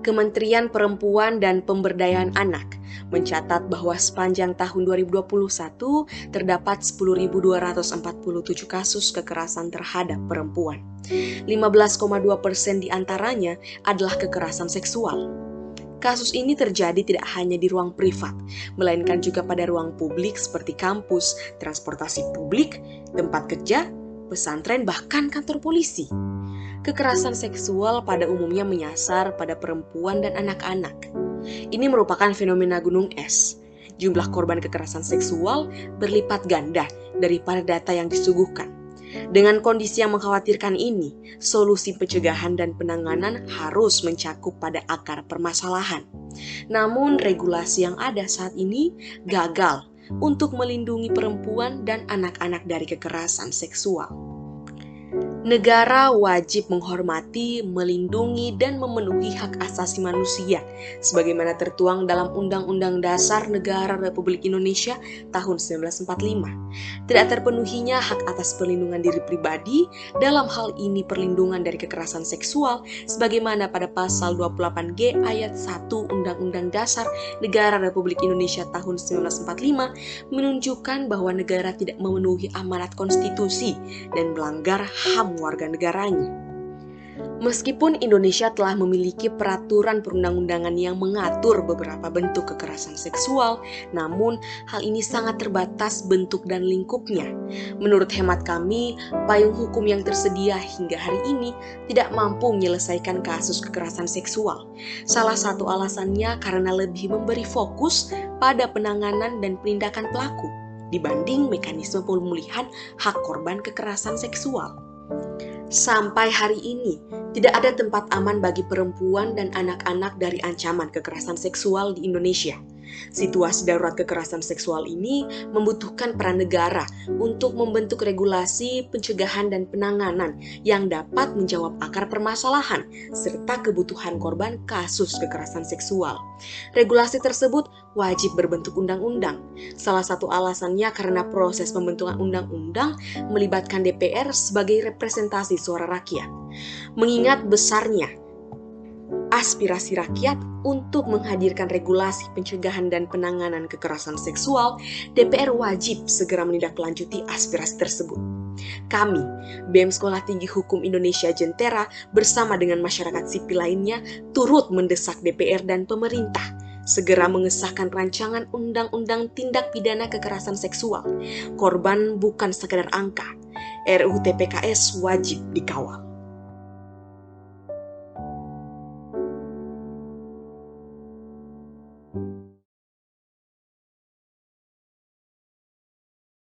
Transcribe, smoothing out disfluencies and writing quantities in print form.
Kementerian Perempuan dan Pemberdayaan Anak mencatat bahwa sepanjang tahun 2021 terdapat 10.247 kasus kekerasan terhadap perempuan. 15,2% diantaranya adalah kekerasan seksual. Kasus ini terjadi tidak hanya di ruang privat, melainkan juga pada ruang publik seperti kampus, transportasi publik, tempat kerja, pesantren, bahkan kantor polisi. Kekerasan seksual pada umumnya menyasar pada perempuan dan anak-anak. Ini merupakan fenomena gunung es. Jumlah korban kekerasan seksual berlipat ganda daripada data yang disuguhkan. Dengan kondisi yang mengkhawatirkan ini, solusi pencegahan dan penanganan harus mencakup pada akar permasalahan. Namun, regulasi yang ada saat ini gagal untuk melindungi perempuan dan anak-anak dari kekerasan seksual. Negara wajib menghormati, melindungi, dan memenuhi hak asasi manusia sebagaimana tertuang dalam Undang-Undang Dasar Negara Republik Indonesia tahun 1945. Tidak terpenuhinya hak atas perlindungan diri pribadi, dalam hal ini perlindungan dari kekerasan seksual sebagaimana pada pasal 28G ayat 1 Undang-Undang Dasar Negara Republik Indonesia tahun 1945 menunjukkan bahwa negara tidak memenuhi amanat konstitusi dan melanggar HAM warga negaranya. Meskipun Indonesia telah memiliki peraturan perundang-undangan yang mengatur beberapa bentuk kekerasan seksual, namun hal ini sangat terbatas bentuk dan lingkupnya. Menurut hemat kami, payung hukum yang tersedia hingga hari ini tidak mampu menyelesaikan kasus kekerasan seksual. Salah satu alasannya karena lebih memberi fokus pada penanganan dan penindakan pelaku dibanding mekanisme pemulihan hak korban kekerasan seksual. Sampai hari ini, tidak ada tempat aman bagi perempuan dan anak-anak dari ancaman kekerasan seksual di Indonesia. Situasi darurat kekerasan seksual ini membutuhkan peran negara untuk membentuk regulasi, pencegahan, dan penanganan yang dapat menjawab akar permasalahan serta kebutuhan korban kasus kekerasan seksual. Regulasi tersebut wajib berbentuk undang-undang. Salah satu alasannya karena proses pembentukan undang-undang melibatkan DPR sebagai representasi suara rakyat. Mengingat besarnya aspirasi rakyat untuk menghadirkan regulasi pencegahan dan penanganan kekerasan seksual, DPR wajib segera menindaklanjuti aspirasi tersebut. Kami, BEM Sekolah Tinggi Hukum Indonesia Jentera, bersama dengan masyarakat sipil lainnya, turut mendesak DPR dan pemerintah segera mengesahkan rancangan Undang-Undang Tindak Pidana Kekerasan Seksual. Korban bukan sekadar angka. RUU TPKS wajib dikawal.